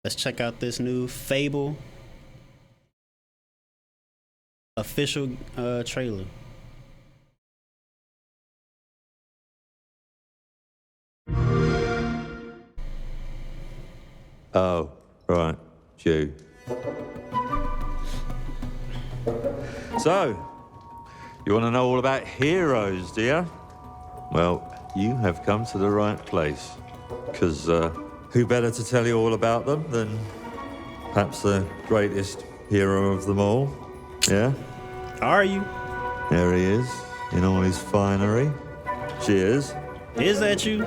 Let's check out this new Fable official trailer. Oh, right, you. So, you want to know all about heroes, do you? Well, you have come to the right place. Because who better to tell you all about them than perhaps the greatest hero of them all? Yeah? Are you? There he is, in all his finery. Cheers. Is that you?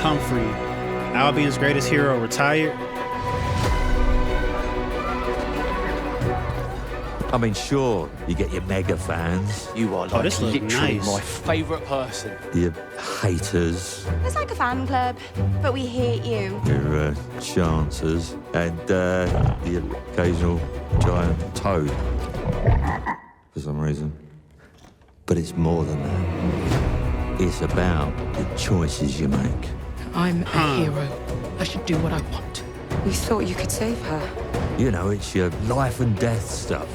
Humphrey, Albion's greatest hero, retired. I mean, sure, you get your mega fans, You are like this looks literally nice. my favourite person. your haters, It's like a fan club, but we hate you. your chancers, and the occasional giant toad, for some reason. But it's more than that. It's about the choices you make. I'm a hero. I should do what I want. We thought you could save her. You know, it's your life and death stuff.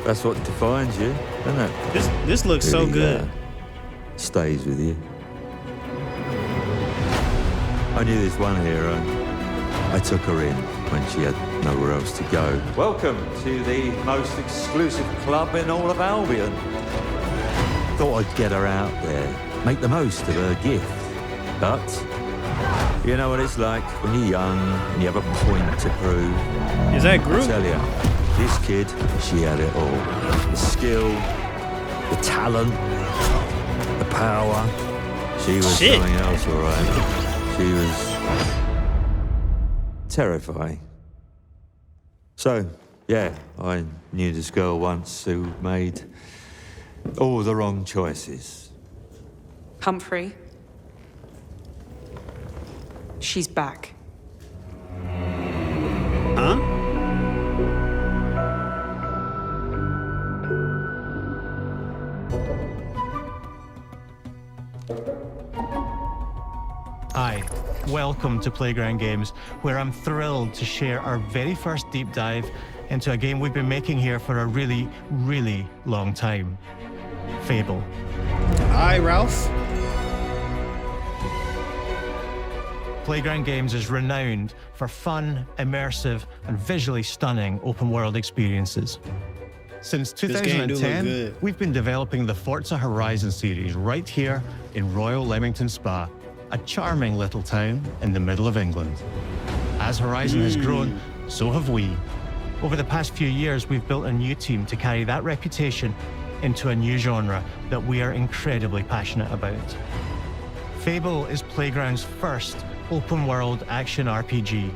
That's what defines you, isn't it? This looks so Really, good. Stays with you. I knew this one hero. I took her in when she had nowhere else to go. Welcome to the most exclusive club in all of Albion. Thought I'd get her out there, make the most of her gift. But you know what it's like when you're young and you have a point to prove. Is that I Groot? tell you, this kid, she had it all. The skill, the talent, the power. She was Shit. something else, all right. She was terrifying. So, yeah, I knew this girl once who made all the wrong choices. Humphrey. She's back. Huh? Hi, welcome to Playground Games, where I'm thrilled to share our very first deep dive into a game we've been making here for a really, really long time. Fable. Hi, Ralph. Playground Games is renowned for fun, immersive, and visually stunning open-world experiences. Since game do look 2010, good. we've been developing the Forza Horizon series right here in Royal Leamington Spa, a charming little town in the middle of England. As Horizon has grown, so have we. Over the past few years, we've built a new team to carry that reputation into a new genre that we are incredibly passionate about. Fable is Playground's first open-world action RPG,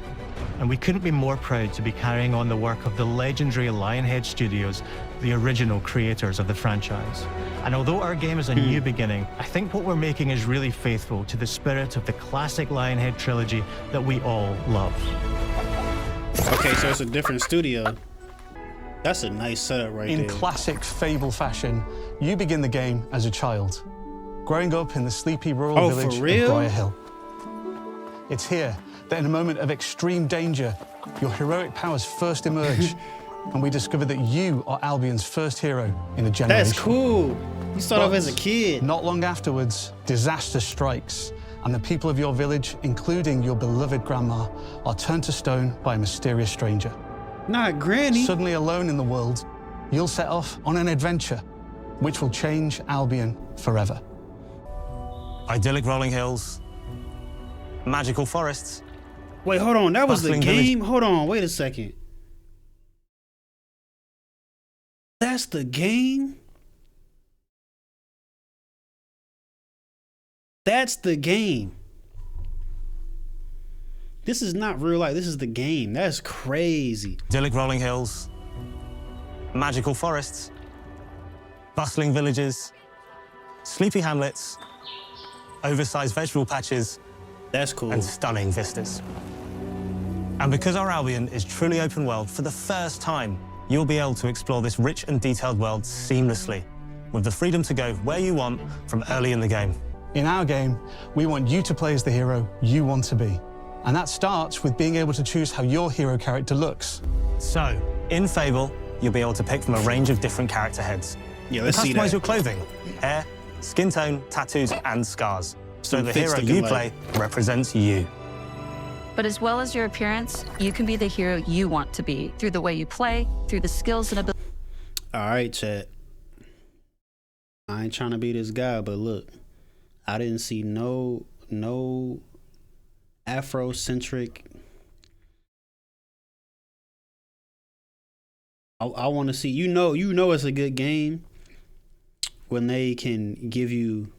and we couldn't be more proud to be carrying on the work of the legendary Lionhead Studios, the original creators of the franchise. And although our game is a new beginning, I think what we're making is really faithful to the spirit of the classic Lionhead trilogy that we all love. Okay, so it's a different studio. That's a nice setup right In there. classic Fable fashion, you begin the game as a child, growing up in the sleepy rural for village real? of Briar Hill. It's here that in a moment of extreme danger, your heroic powers first emerge, and we discover that you are Albion's first hero in a generation. That's cool. You start off But as a kid. Not long afterwards, disaster strikes, and the people of your village, including your beloved grandma, are turned to stone by a mysterious stranger. Not Granny. Suddenly alone in the world, you'll set off on an adventure which will change Albion forever. Idyllic rolling hills, magical forests. Wait, hold on. That was the Bustling village. game? Hold on. Wait a second. That's the game? That's the game. This is not real life. This is the game. That's crazy. Idyllic rolling hills, magical forests, bustling villages, sleepy hamlets, oversized vegetable patches, That's cool. and stunning vistas. And because our Albion is truly open world, for the first time, you'll be able to explore this rich and detailed world seamlessly, with the freedom to go where you want from early in the game. In our game, we want you to play as the hero you want to be. And that starts with being able to choose how your hero character looks. So, in Fable, you'll be able to pick from a range of different character heads. Yeah, let's see Customize that. your clothing, hair, skin tone, tattoos, and scars. So Some the fits hero looking you like- play represents you. But as well as your appearance, you can be the hero you want to be through the way you play, through the skills and abilities. All right, chat. I ain't trying to be this guy, but look, I didn't see no Afrocentric. I want to see, you know it's a good game when they can give you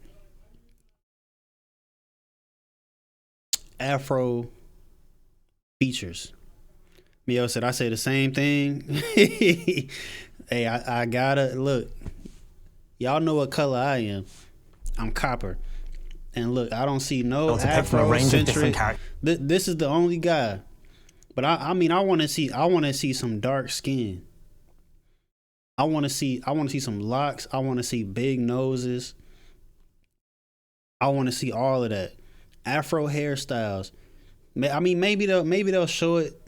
Afro features. Mio said I say the same thing. Hey, I gotta look. Y'all know what color I am. I'm copper. And look, I don't see no Afrocentric. This is the only guy. But I mean, I want to see some dark skin. I want to see some locks. I want to see big noses. I want to see all of that. Afro hairstyles. I mean, maybe they'll show it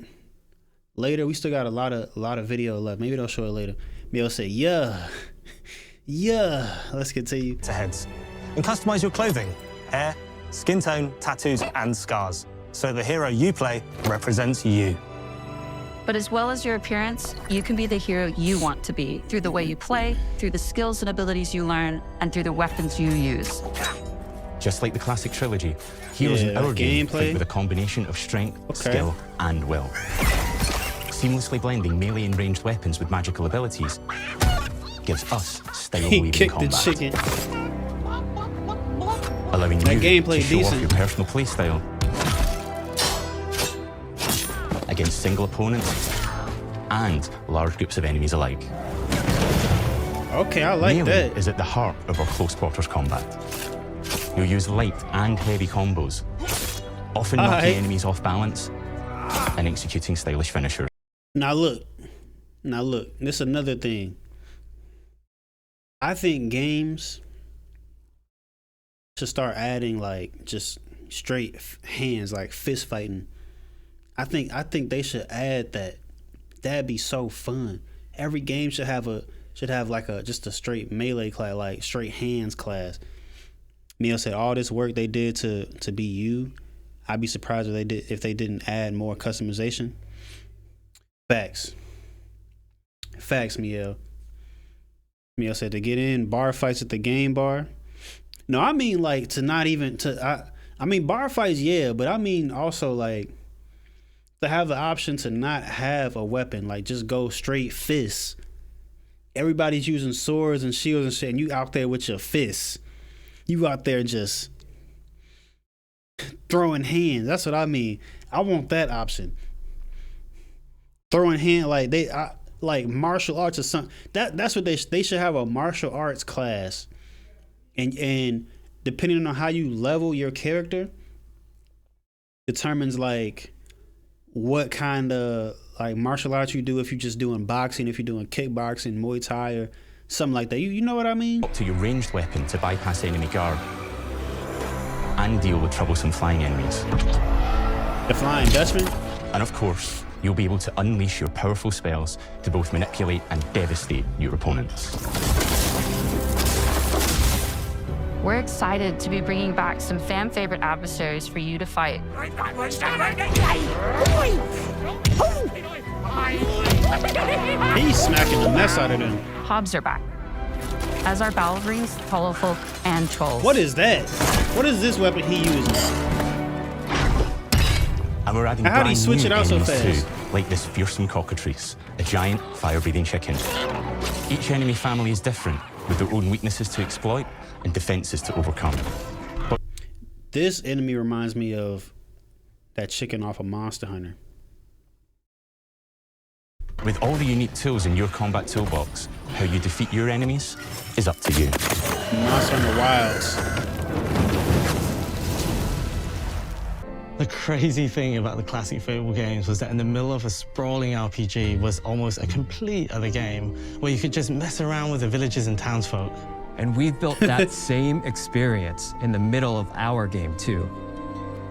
later. We still got a lot of video left. Maybe they'll show it later. Maybe they'll say, yeah. Let's continue. To heads. And customize your clothing, hair, skin tone, tattoos, and scars. So the hero you play represents you. But as well as your appearance, you can be the hero you want to be through the way you play, through the skills and abilities you learn, and through the weapons you use. Just like the classic trilogy, heroes in our game fight with a combination of strength, skill, and will. Seamlessly blending melee and ranged weapons with magical abilities gives us style-weaving combat. The chicken. Allowing That you gameplay to show decent. off your personal playstyle against single opponents and large groups of enemies alike. Okay, I like Melee that. is at the heart of our close quarters combat. You'll use light and heavy combos, often knocking enemies off balance and executing stylish finishers. Now look, this is another thing. I think games should start adding like just straight hands, like fist fighting. I think they should add that. That'd be so fun. Every game should have like just a straight melee class, like straight hands class. Mia said all this work they did to be you. I'd be surprised if they didn't add more customization. Facts, Mia. Mia said to get in bar fights at the game bar. No, I mean like to not even to. I mean bar fights, yeah, but I mean also like to have the option to not have a weapon, like just go straight fists. Everybody's using swords and shields and shit, and you out there with your fists. You out there just throwing hands. That's what I mean. I want that option. Throwing hand like martial arts or something. That's what they should have, a martial arts class. And depending on how you level your character determines like what kind of like martial arts you do, if you're just doing boxing, if you're doing kickboxing, Muay Thai, or something like that. You know what I mean? Up to your ranged weapon to bypass enemy guard and deal with troublesome flying enemies. The Flying Dutchman? And of course, you'll be able to unleash your powerful spells to both manipulate and devastate your opponents. We're excited to be bringing back some fan-favorite adversaries for you to fight. He's smacking the mess out of them. Hobbs are back, as are Balverines, Hollowfolk, and Trolls. What is that? What is this weapon he using? And we're adding How'd he brand switch new it out so enemies fast? too, like this fearsome cockatrice, a giant fire-breathing chicken. Each enemy family is different, with their own weaknesses to exploit and defenses to overcome. But This enemy reminds me of that chicken off of Monster Hunter. with all the unique tools in your combat toolbox, how you defeat your enemies is up to you. Monster Hunter Wilds. The crazy thing about the classic Fable games was that in the middle of a sprawling RPG was almost a complete other game where you could just mess around with the villagers and townsfolk. And we've built that same experience in the middle of our game, too.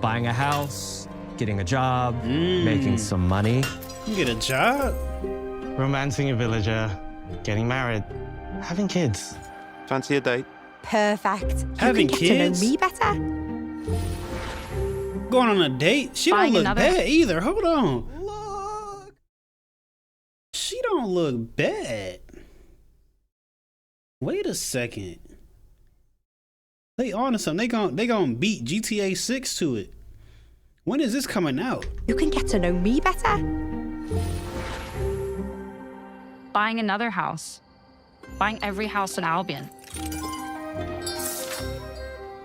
Buying a house, getting a job, making some money. You get a job? Romancing a villager, getting married, having kids. Fancy a date? Perfect. Having you can kids? get to know me better. Going on a date? She Buying don't look another- bad either. Hold on. Look. She don't look bad. Wait a second. They on to something. They gonna beat GTA 6 to it. When is this coming out? You can get to know me better. Buying another house. Buying every house in Albion.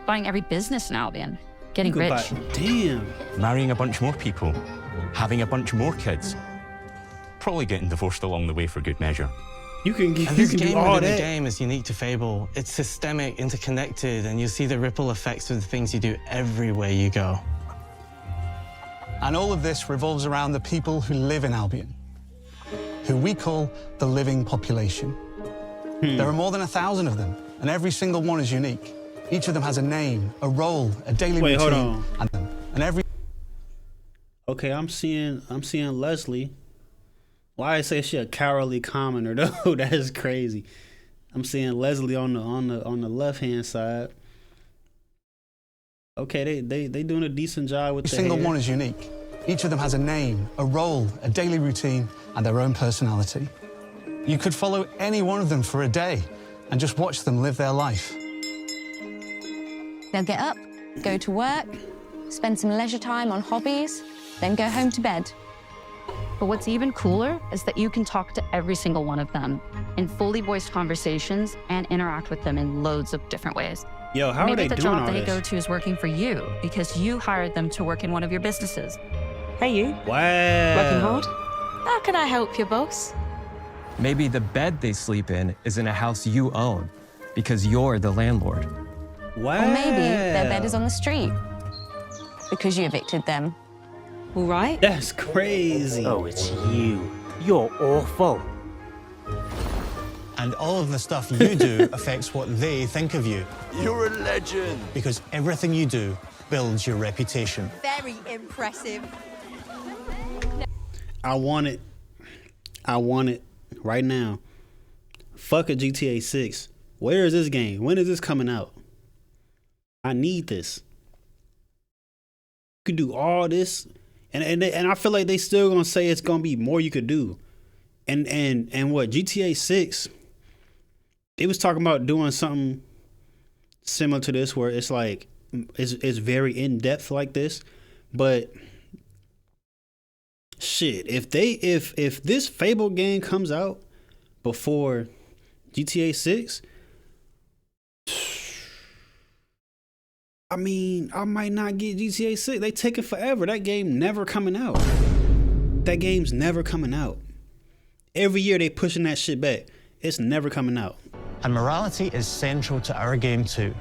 Buying every business in Albion. Getting You could rich. Damn. Marrying a bunch more people. Having a bunch more kids. Probably getting divorced along the way for good measure. You can And you this can do game all within that. the game is unique to Fable. It's systemic, interconnected, and you see the ripple effects of the things you do everywhere you go. And all of this revolves around the people who live in Albion, who we call the living population. There are more than 1,000 of them, and every single one is unique. Each of them has a name, a role, a daily Wait, hold routine, on. and every. Okay, I'm seeing Leslie. Why I say she a cowardly commoner though? That is crazy. I'm seeing Leslie on the left hand side. Okay, they doing a decent job with Every the single hair. one is unique. Each of them has a name, a role, a daily routine, and their own personality. You could follow any one of them for a day and just watch them live their life. They'll get up, go to work, spend some leisure time on hobbies, then go home to bed. But what's even cooler is that you can talk to every single one of them in fully voiced conversations and interact with them in loads of different ways. Yo, how Maybe are they the doing job all they this? go to is working for you because you hired them to work in one of your businesses. Hey, you. Wow. Working hard? How can I help you, boss? Maybe the bed they sleep in is in a house you own because you're the landlord. Wow. Or maybe their bed is on the street because you evicted them. All right. That's crazy. Oh, it's you. You're awful. And all of the stuff you do affects what they think of you. You're a legend. Because everything you do builds your reputation. Very impressive. I want it right now. Fuck a GTA 6. Where is this game? When is this coming out? I need this. You could do all this, and I feel like they still gonna say it's gonna be more you could do. And what GTA 6? They was talking about doing something similar to this, where it's like it's very in depth like this, but. Shit, if this Fable game comes out before GTA 6, I mean, I might not get GTA 6. They take it forever. That game never coming out. That game's never coming out. Every year they pushing that shit back. It's never coming out. And morality is central to our game too,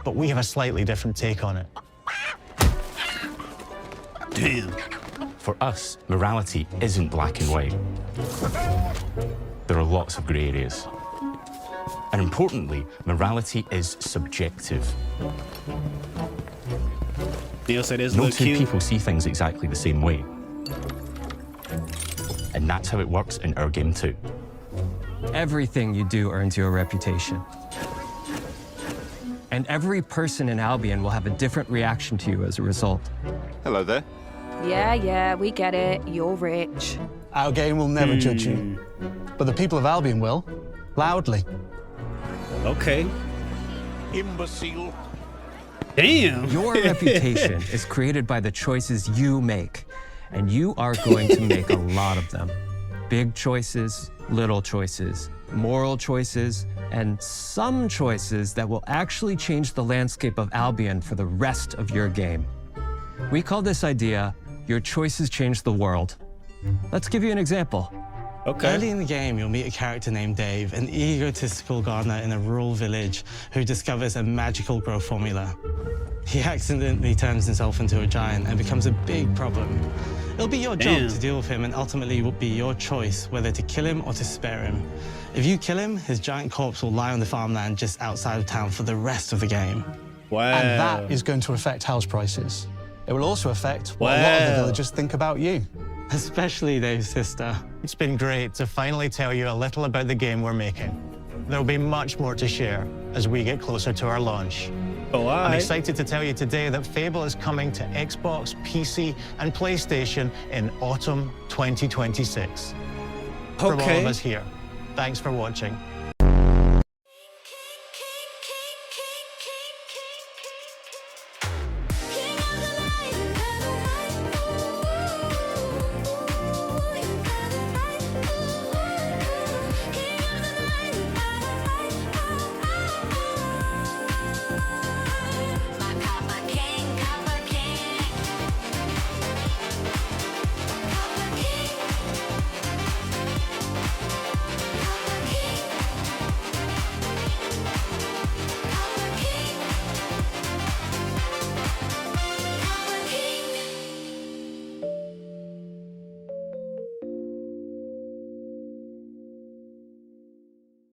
but we have a slightly different take on it. Damn. For us, morality isn't black and white. There are lots of grey areas. And importantly, morality is subjective. Neil said there's no little two cute. people see things exactly the same way. And that's how it works in our game too. Everything you do earns you a reputation. And every person in Albion will have a different reaction to you as a result. Hello there. Yeah, we get it. You're rich. Our game will never judge you, but the people of Albion will, loudly. Okay. Imbecile. Damn. Your reputation is created by the choices you make, and you are going to make a lot of them. Big choices, little choices, moral choices, and some choices that will actually change the landscape of Albion for the rest of your game. We call this idea, your choices change the world. Let's give you an example. Okay. Early in the game, you'll meet a character named Dave, an egotistical gardener in a rural village who discovers a magical grow formula. He accidentally turns himself into a giant and becomes a big problem. It'll be your job to deal with him, and ultimately it will be your choice whether to kill him or to spare him. If you kill him, his giant corpse will lie on the farmland just outside of town for the rest of the game. Wow. And that is going to affect house prices. It will also affect what a lot of the villagers think about you. Especially Dave's sister. It's been great to finally tell you a little about the game we're making. There'll be much more to share as we get closer to our launch. I'm excited to tell you today that Fable is coming to Xbox, PC, and PlayStation in autumn 2026. From all of us here, thanks for watching.